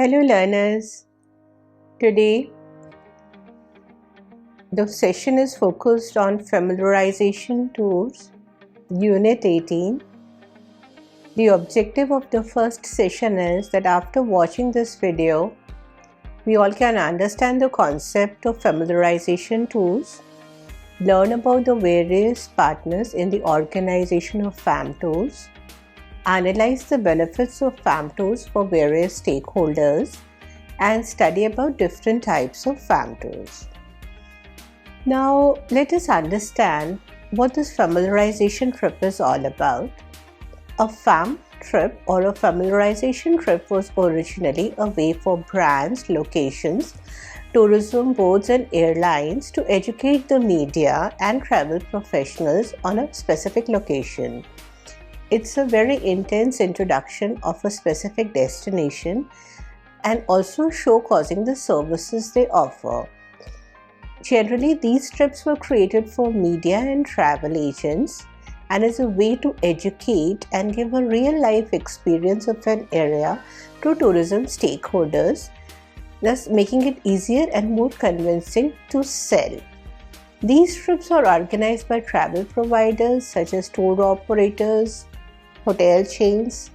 Hello learners. Today the session is focused on familiarization tours, Unit 18. The objective of the first session is that after watching this video, we all can understand the concept of familiarization tours, learn about the various partners in the organization of FAM tours, analyze the benefits of FAM tours for various stakeholders, and study about different types of FAM tours. Now, let us understand what this familiarization trip is all about. A FAM trip or a familiarization trip was originally a way for brands, locations, tourism boards and airlines to educate the media and travel professionals on a specific location. It's a very intense introduction of a specific destination and also showcasing the services they offer. Generally, these trips were created for media and travel agents and is a way to educate and give a real-life experience of an area to tourism stakeholders, thus making it easier and more convincing to sell. These trips are organized by travel providers such as tour operators, hotel chains,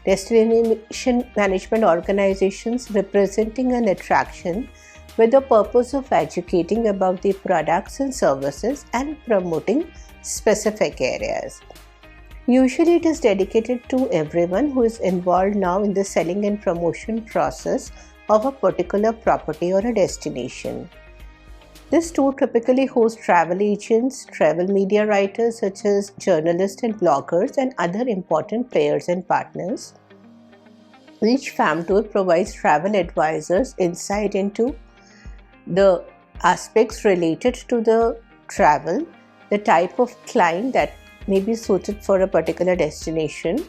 destination management organizations representing an attraction with the purpose of educating about the products and services and promoting specific areas. Usually it is dedicated to everyone who is involved now in the selling and promotion process of a particular property or a destination. This tour typically hosts travel agents, travel media writers such as journalists and bloggers, and other important players and partners. Each FAM tour provides travel advisors insight into the aspects related to the travel, the type of client that may be suited for a particular destination,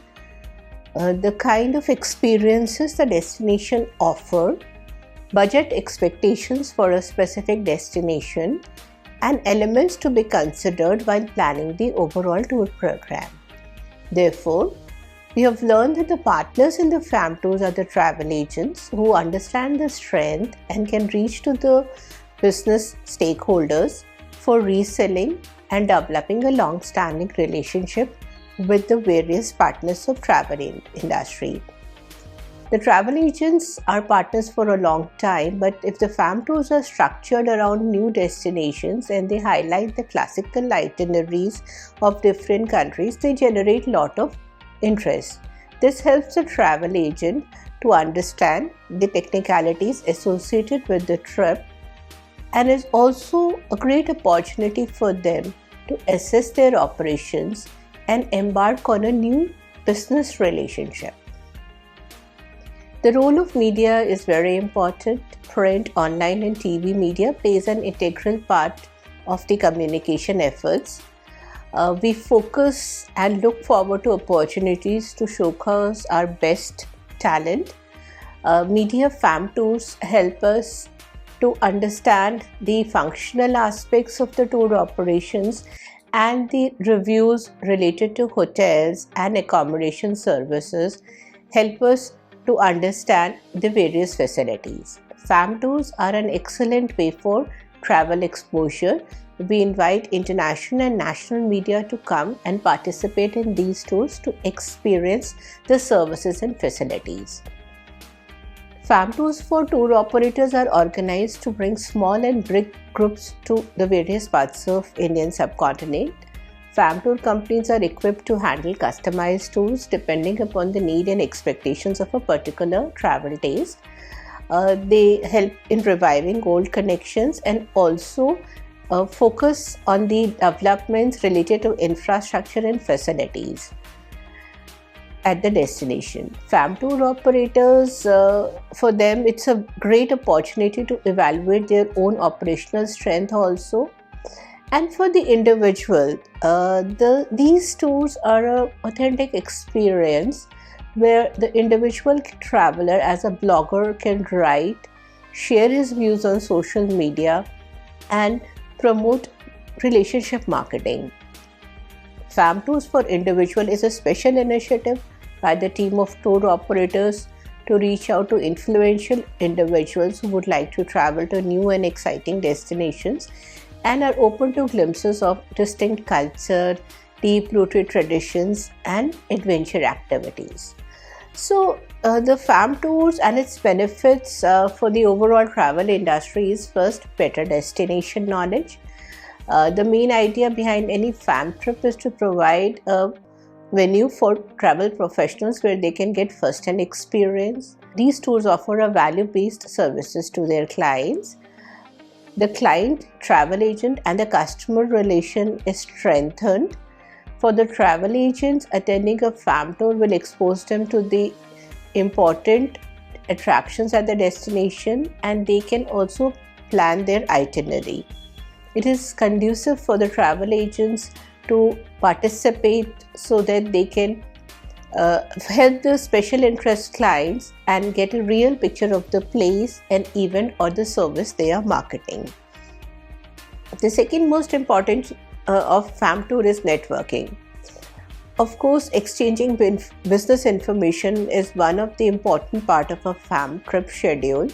the kind of experiences the destination offers, budget expectations for a specific destination, and elements to be considered while planning the overall tour program. Therefore, we have learned that the partners in the FAM tours are the travel agents who understand the strength and can reach to the business stakeholders for reselling and developing a long-standing relationship with the various partners of travel industry. The travel agents are partners for a long time, but if the FAM tours are structured around new destinations and they highlight the classical itineraries of different countries, they generate a lot of interest. This helps the travel agent to understand the technicalities associated with the trip and is also a great opportunity for them to assess their operations and embark on a new business relationship. The role of media is very important. Print, online and TV media plays an integral part of the communication efforts. We focus and look forward to opportunities to showcase our best talent. Media FAM tours help us to understand the functional aspects of the tour operations and the reviews related to hotels and accommodation services help us to understand the various facilities. FAM tours are an excellent way for travel exposure. We invite international and national media to come and participate in these tours to experience the services and facilities. FAM tours for tour operators are organized to bring small and big groups to the various parts of Indian subcontinent. FAM tour companies are equipped to handle customized tours depending upon the need and expectations of a particular travel taste. They help in reviving old connections and also focus on the developments related to infrastructure and facilities at the destination. FAM tour operators, for them, it's a great opportunity to evaluate their own operational strength also. And for the individual, these tours are an authentic experience where the individual traveler as a blogger can write, share his views on social media and promote relationship marketing. FAM Tours for Individual is a special initiative by the team of tour operators to reach out to influential individuals who would like to travel to new and exciting destinations and are open to glimpses of distinct culture, deep-rooted traditions, and adventure activities. So, the FAM tours and its benefits for the overall travel industry is first, better destination knowledge. The main idea behind any FAM trip is to provide a venue for travel professionals where they can get first-hand experience. These tours offer a value-based services to their clients. The client, travel agent, and the customer relation is strengthened. For the travel agents, attending a FAM tour will expose them to the important attractions at the destination, and they can also plan their itinerary. It is conducive for the travel agents to participate so that they can help the special interest clients and get a real picture of the place, an event, or the service they are marketing. The second most important of FAM tour is networking. Of course, exchanging business information is one of the important part of a FAM trip schedule,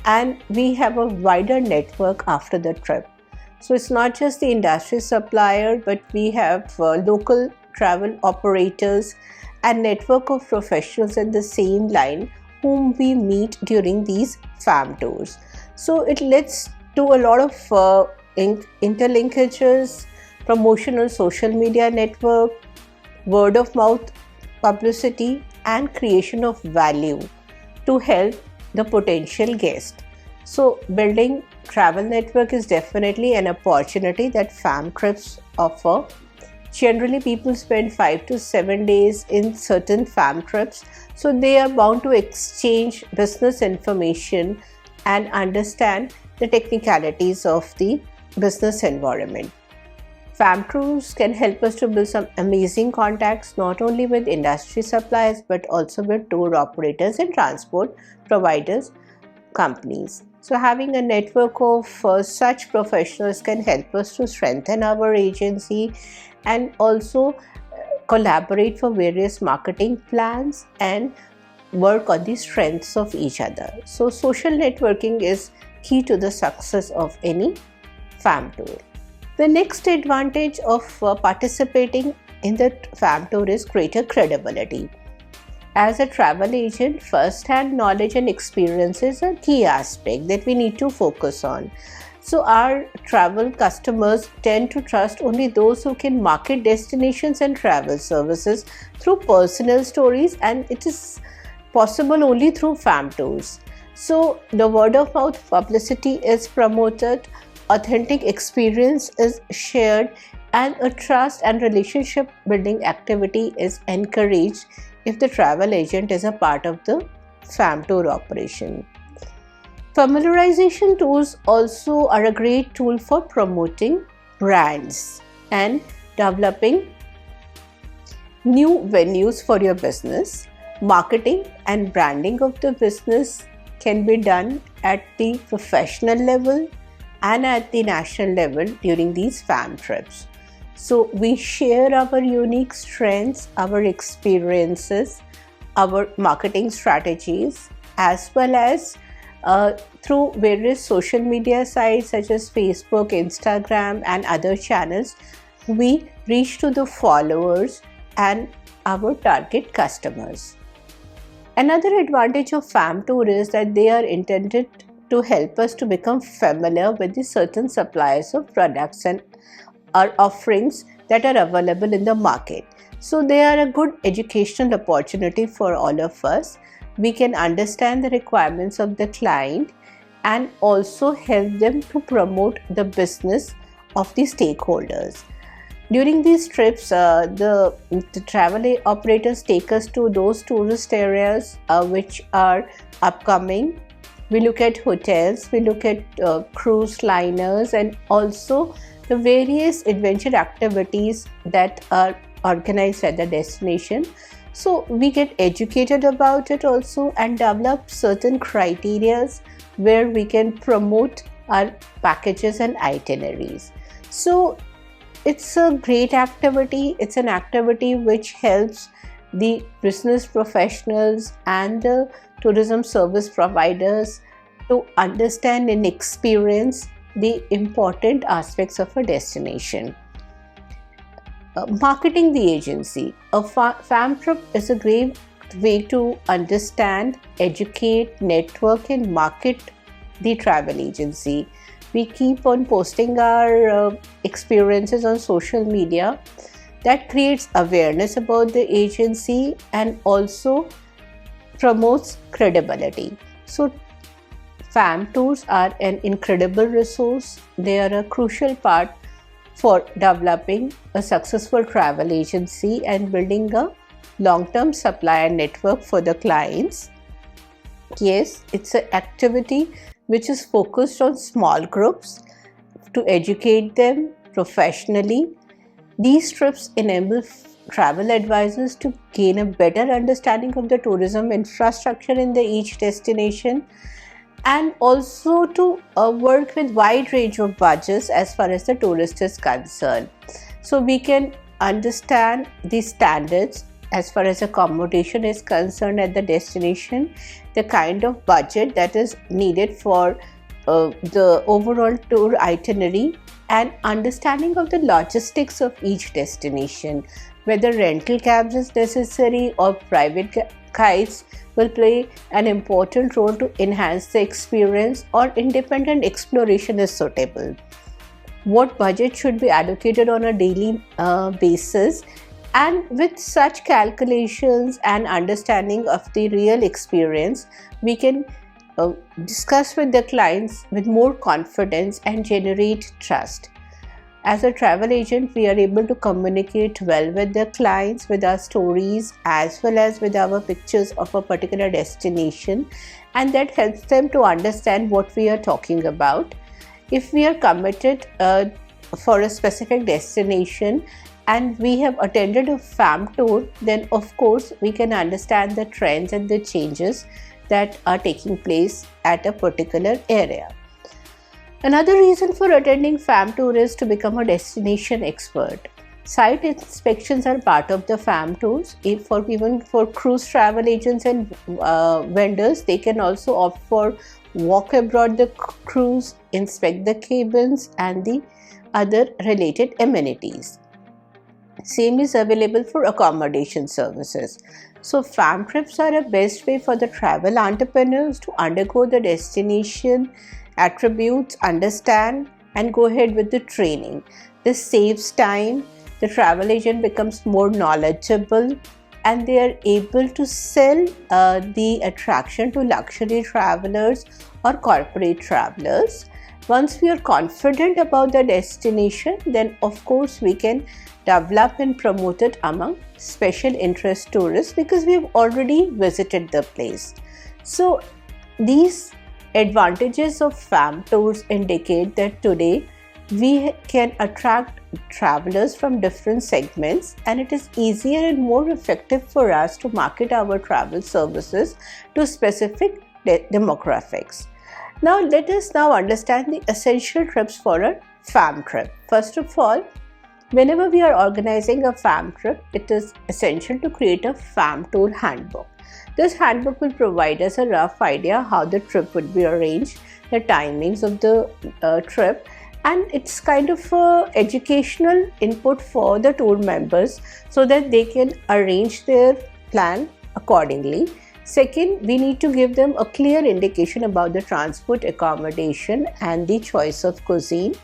and we have a wider network after the trip. So it's not just the industry supplier, but we have local travel operators and network of professionals in the same line whom we meet during these FAM tours. So it leads to a lot of interlinkages, promotional social media network, word of mouth publicity, and creation of value to help the potential guest. So building travel network is definitely an opportunity that FAM trips offer. Generally, people spend 5 to 7 days in certain FAM trips, so they are bound to exchange business information and understand the technicalities of the business environment. FAM tours can help us to build some amazing contacts not only with industry suppliers but also with tour operators and transport providers companies. So having a network of such professionals can help us to strengthen our agency and also collaborate for various marketing plans and work on the strengths of each other. So social networking is key to the success of any FAM tour. The next advantage of participating in the FAM tour is greater credibility. As a travel agent, first-hand knowledge and experience is a key aspect that we need to focus on. So our travel customers tend to trust only those who can market destinations and travel services through personal stories, and it is possible only through FAM tours. So the word of mouth publicity is promoted, authentic experience is shared, and a trust and relationship building activity is encouraged if the travel agent is a part of the FAM tour operation. Familiarization tours also are a great tool for promoting brands and developing new venues for your business. Marketing and branding of the business can be done at the professional level and at the national level during these FAM trips. So we share our unique strengths, our experiences, our marketing strategies, as well as through various social media sites such as Facebook, Instagram, and other channels. We reach to the followers and our target customers. Another advantage of FAM tour is that they are intended to help us to become familiar with the certain suppliers of products and our offerings that are available in the market. So they are a good educational opportunity for all of us. We can understand the requirements of the client and also help them to promote the business of the stakeholders. During these trips, the travel operators take us to those tourist areas which are upcoming. We look at hotels, we look at cruise liners, and also the various adventure activities that are organized at the destination. So we get educated about it also and develop certain criteria where we can promote our packages and itineraries. So it's a great activity. It's an activity which helps the business professionals and the tourism service providers to understand and experience the important aspects of a destination. Marketing the agency. A fam trip is a great way to understand, educate, network and market the travel agency. We keep on posting our experiences on social media. That creates awareness about the agency and also promotes credibility. So fam tours are an incredible resource. They are a crucial part for developing a successful travel agency and building a long-term supplier network for the clients. Yes, it's an activity which is focused on small groups to educate them professionally. These trips enable travel advisors to gain a better understanding of the tourism infrastructure in each destination, and also to work with wide range of budgets as far as the tourist is concerned. So we can understand the standards as far as accommodation is concerned at the destination, the kind of budget that is needed for the overall tour itinerary, and understanding of the logistics of each destination, whether rental cabs is necessary or private guides will play an important role to enhance the experience, or independent exploration is suitable. What budget should be allocated on a daily basis, and with such calculations and understanding of the real experience, we can discuss with the clients with more confidence and generate trust. As a travel agent, we are able to communicate well with the clients with our stories as well as with our pictures of a particular destination, and that helps them to understand what we are talking about. If we are committed for a specific destination and we have attended a fam tour, then of course we can understand the trends and the changes that are taking place at a particular area. Another reason for attending fam tour is to become a destination expert. Site inspections are part of the fam tours. Even for cruise travel agents and vendors, they can also opt for walk abroad the cruise, inspect the cabins and the other related amenities. Same is available for accommodation services. So fam trips are a best way for the travel entrepreneurs to undergo the destination attributes, understand and go ahead with the training. This saves time, the travel agent becomes more knowledgeable, and they are able to sell the attraction to luxury travelers or corporate travelers. Once we are confident about the destination, then of course we can develop and promote it among special interest tourists because we have already visited the place. So these advantages of fam tours indicate that today we can attract travelers from different segments, and it is easier and more effective for us to market our travel services to specific demographics. Now let us now understand the essential trips for a fam trip. First of all, whenever we are organizing a fam trip, it is essential to create a fam tour handbook. This handbook will provide us a rough idea how the trip would be arranged, the timings of the trip, and it's kind of a educational input for the tour members so that they can arrange their plan accordingly. Second, we need to give them a clear indication about the transport, accommodation and the choice of cuisine.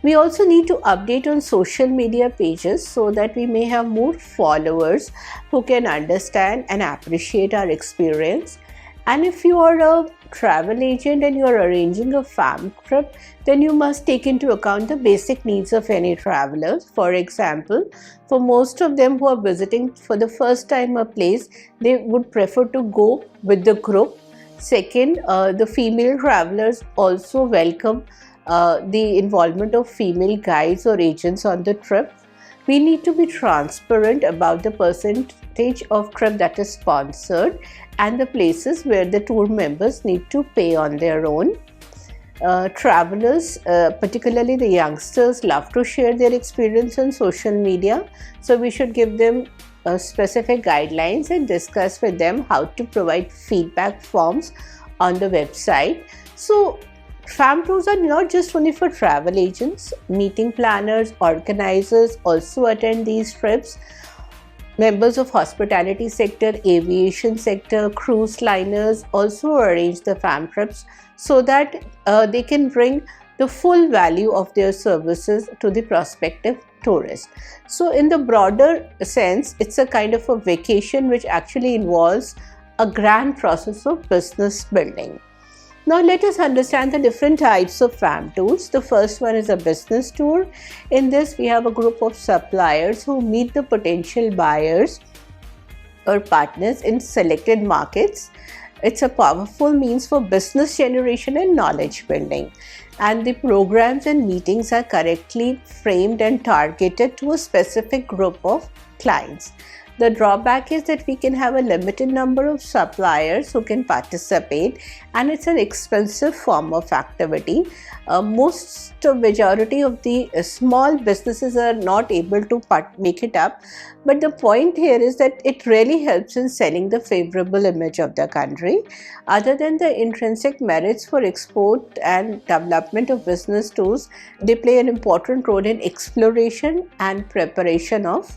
We also need to update on social media pages so that we may have more followers who can understand and appreciate our experience. And if you are a travel agent and you are arranging a fam trip, then you must take into account the basic needs of any travelers. For example, for most of them who are visiting for the first time a place, they would prefer to go with the group. Second, the female travelers also welcome the involvement of female guides or agents on the trip. We need to be transparent about the percentage of trip that is sponsored and the places where the tour members need to pay on their own. Travelers, particularly the youngsters, love to share their experience on social media. So we should give them specific guidelines and discuss with them how to provide feedback forms on the website. So FAM tours are not just only for travel agents. Meeting planners, organizers also attend these trips. Members of hospitality sector, aviation sector, cruise liners also arrange the FAM trips so that they can bring the full value of their services to the prospective tourist. So in the broader sense, it's a kind of a vacation which actually involves a grand process of business building. Now let us understand the different types of FAM tours. The first one is a business tour. In this, we have a group of suppliers who meet the potential buyers or partners in selected markets. It's a powerful means for business generation and knowledge building. And the programs and meetings are correctly framed and targeted to a specific group of clients. The drawback is that we can have a limited number of suppliers who can participate, and it's an expensive form of activity. Majority of the small businesses are not able to make it up, but the point here is that it really helps in selling the favorable image of the country. Other than the intrinsic merits for export and development of business tours, they play an important role in exploration and preparation of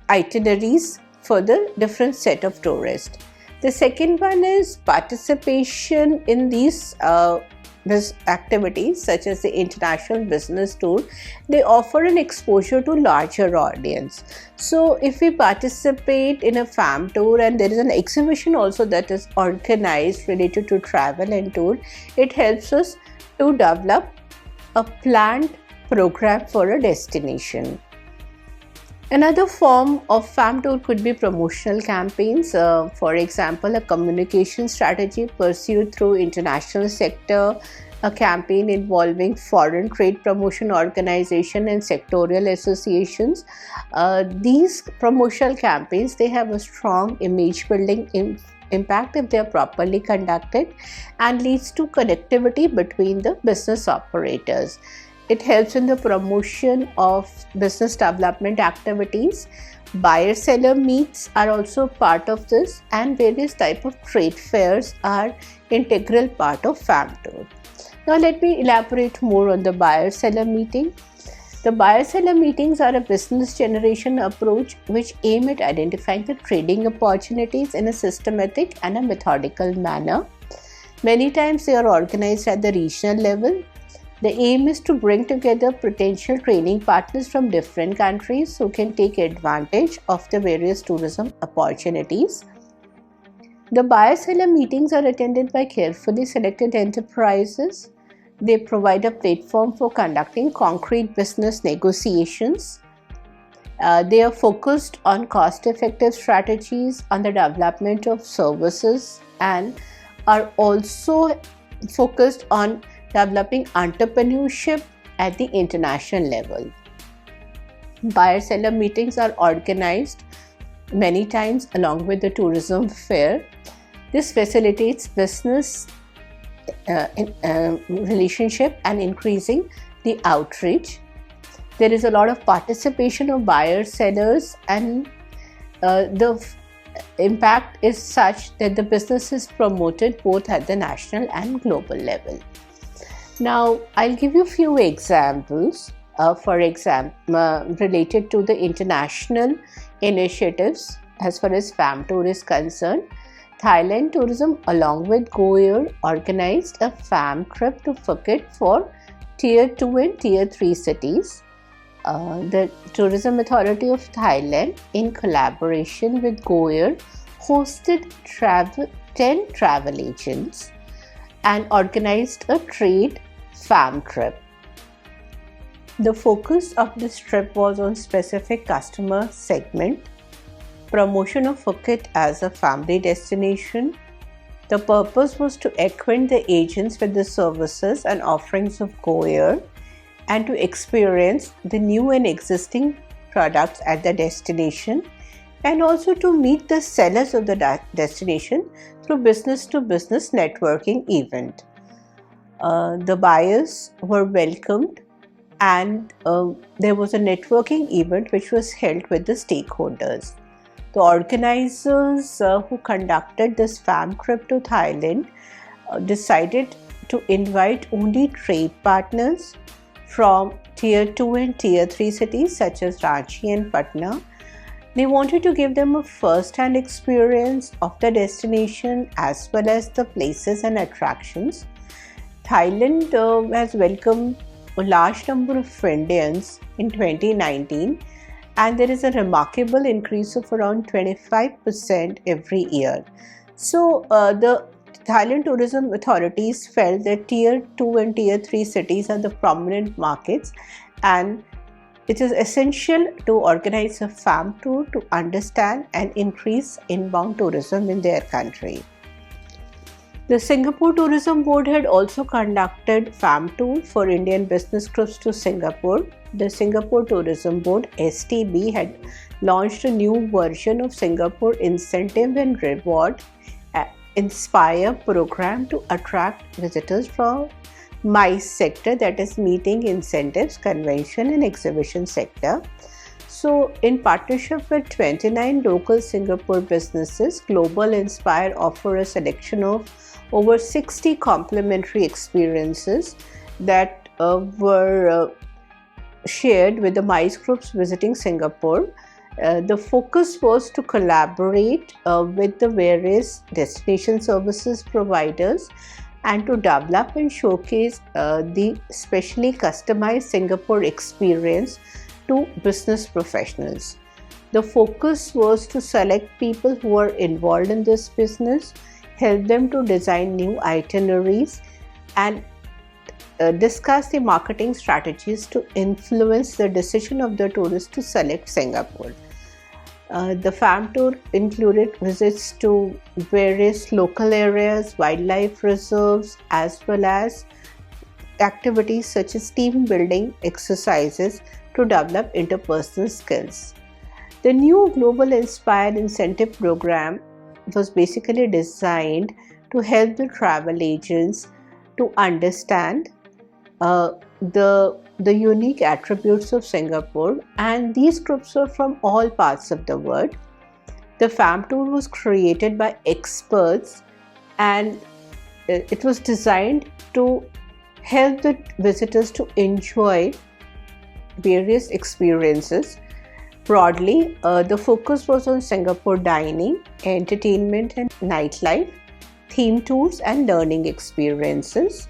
itineraries for the different set of tourists. The second one is participation in these activities such as the international business tour. They offer an exposure to larger audience. So if we participate in a FAM tour and there is an exhibition also that is organized related to travel and tour, it helps us to develop a planned program for a destination. Another form of FAM tour could be promotional campaigns. For example, a communication strategy pursued through international sector, a campaign involving foreign trade promotion organization and sectorial associations. These promotional campaigns, they have a strong image building impact if they are properly conducted and leads to connectivity between the business operators. It helps in the promotion of business development activities. Buyer-seller meets are also part of this, and various types of trade fairs are integral part of FAM tour. Now let me elaborate more on the buyer-seller meeting. The buyer-seller meetings are a business generation approach which aim at identifying the trading opportunities in a systematic and a methodical manner. Many times they are organized at the regional level. The aim is to bring together potential training partners from different countries who can take advantage of the various tourism opportunities. The buyer-seller meetings are attended by carefully selected enterprises. They provide a platform for conducting concrete business negotiations. They are focused on cost-effective strategies, on the development of services, and are also focused on developing entrepreneurship at the international level. Buyer-seller meetings are organized many times along with the tourism fair. This facilitates business relationship and increasing the outreach. There is a lot of participation of buyers, sellers, and the impact is such that the business is promoted both at the national and global level. Now, I'll give you a few examples, for example, related to the international initiatives as far as FAM tour is concerned. Thailand Tourism along with GoAir organized a FAM trip to Phuket for Tier 2 and Tier 3 cities. The Tourism Authority of Thailand, in collaboration with GoAir, hosted 10 travel agents and organized a trade FAM trip. The focus of this trip was on specific customer segment, promotion of Phuket as a family destination. The purpose was to acquaint the agents with the services and offerings of GoAir and to experience the new and existing products at the destination, and also to meet the sellers of the destination through business-to-business networking event. The buyers were welcomed, and there was a networking event which was held with the stakeholders. The organizers who conducted this fam trip to Thailand decided to invite only trade partners from Tier 2 and Tier 3 cities such as Ranchi and Patna. They wanted to give them a first-hand experience of the destination as well as the places and attractions. Thailand has welcomed a large number of Indians in 2019, and there is a remarkable increase of around 25% every year. So the Thailand tourism authorities felt that Tier 2 and Tier 3 cities are the prominent markets, and it is essential to organize a fam tour to understand and increase inbound tourism in their country. The Singapore Tourism Board had also conducted fam tour for Indian business groups to Singapore. The Singapore Tourism Board (STB) had launched a new version of Singapore Incentive and Reward Inspire program to attract visitors from MICE sector, that is Meeting, Incentives, Convention and Exhibition sector. So in partnership with 29 local Singapore businesses, Global Inspire offer a selection of over 60 complimentary experiences that were shared with the MICE groups visiting Singapore. The focus was to collaborate with the various destination services providers and to develop and showcase the specially customized Singapore experience to business professionals. The focus was to select people who are involved in this business, help them to design new itineraries, and discuss the marketing strategies to influence the decision of the tourist to select Singapore. The fam tour included visits to various local areas, wildlife reserves, as well as activities such as team building exercises to develop interpersonal skills. The new Global Inspire Incentive Program was basically designed to help the travel agents to understand the unique attributes of Singapore, and these groups were from all parts of the world. The fam tour was created by experts, and it was designed to help the visitors to enjoy various experiences. Broadly, the focus was on Singapore dining, entertainment and nightlife, theme tours and learning experiences.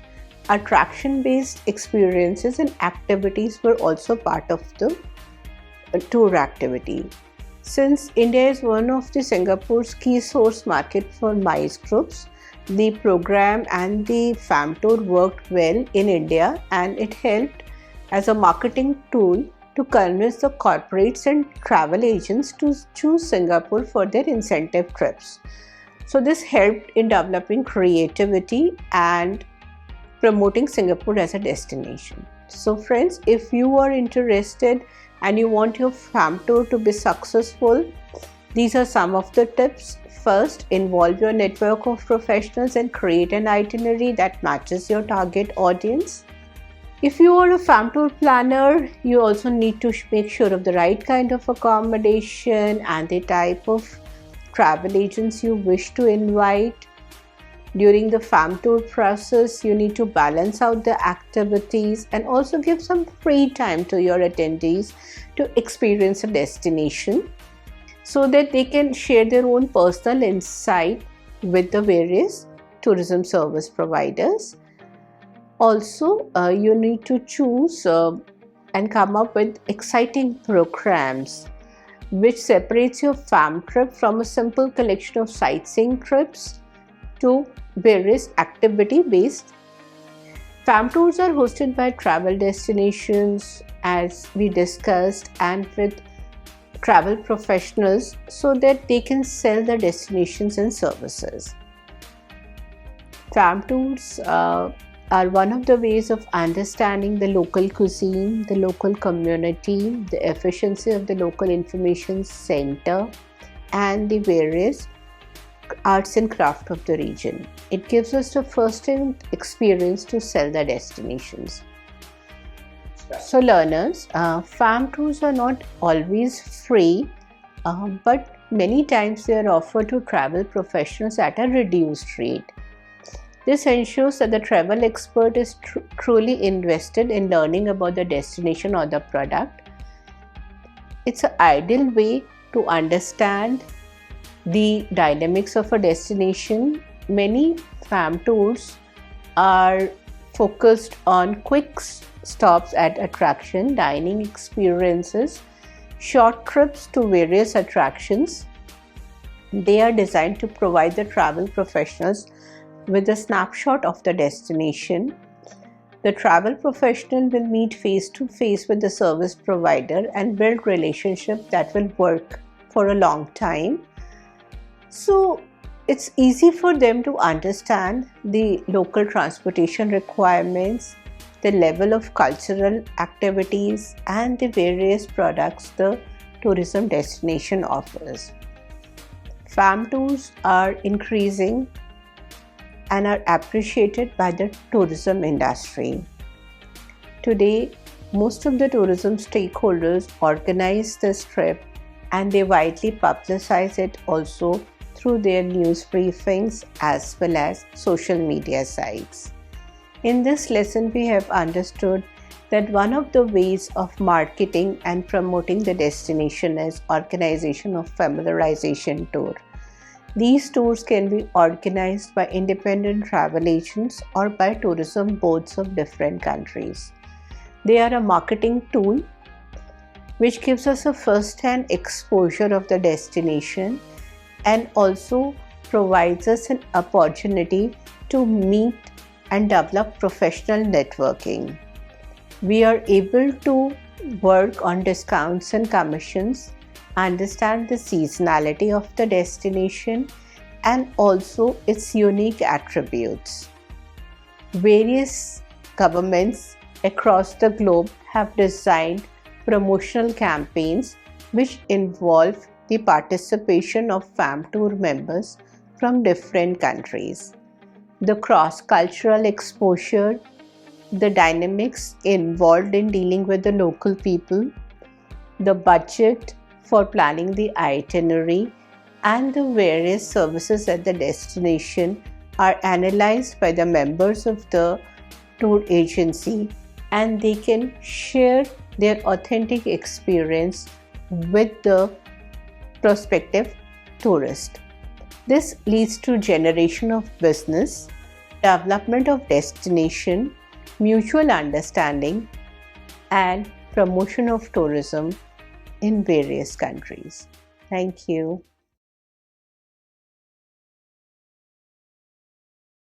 Attraction-based experiences and activities were also part of the tour activity. Since India is one of the Singapore's key source market for MICE groups, the program and the fam tour worked well in India, and it helped as a marketing tool to convince the corporates and travel agents to choose Singapore for their incentive trips. So this helped in developing creativity and promoting Singapore as a destination. So friends, if you are interested and you want your fam tour to be successful, these are some of the tips. First, involve your network of professionals and create an itinerary that matches your target audience. If you are a fam tour planner, you also need to make sure of the right kind of accommodation and the type of travel agents you wish to invite. During the fam tour process, you need to balance out the activities and also give some free time to your attendees to experience a destination so that they can share their own personal insight with the various tourism service providers. Also, you need to choose and come up with exciting programs which separates your fam trip from a simple collection of sightseeing trips to various activity-based. Fam tours are hosted by travel destinations, as we discussed, and with travel professionals so that they can sell the destinations and services. Fam tours are one of the ways of understanding the local cuisine, the local community, the efficiency of the local information center, and the various arts and craft of the region. It gives us the first-hand experience to sell the destinations. So learners, farm tours are not always free, but many times they are offered to travel professionals at a reduced rate. This ensures that the travel expert is truly invested in learning about the destination or the product. It's an ideal way to understand the dynamics of a destination. Many farm tours are focused on quick stops at attraction, dining experiences, short trips to various attractions. They are designed to provide the travel professionals with a snapshot of the destination. The travel professional will meet face to face with the service provider and build relationships that will work for a long time. So it's easy for them to understand the local transportation requirements, the level of cultural activities, and the various products the tourism destination offers. Farm tours are increasing and are appreciated by the tourism industry. Today, most of the tourism stakeholders organize this trip and they widely publicize it also through their news briefings as well as social media sites. In this lesson, we have understood that one of the ways of marketing and promoting the destination is organization of familiarization tour. These tours can be organized by independent travel agents or by tourism boards of different countries. They are a marketing tool which gives us a first-hand exposure of the destination and also provides us an opportunity to meet and develop professional networking. We are able to work on discounts and commissions, understand the seasonality of the destination and also its unique attributes. Various governments across the globe have designed promotional campaigns which involve the participation of farm tour members from different countries. The cross-cultural exposure, the dynamics involved in dealing with the local people, the budget for planning the itinerary, and the various services at the destination are analyzed by the members of the tour agency and they can share their authentic experience with the prospective tourist. This leads to generation of business, development of destination, mutual understanding, and promotion of tourism in various countries. Thank you.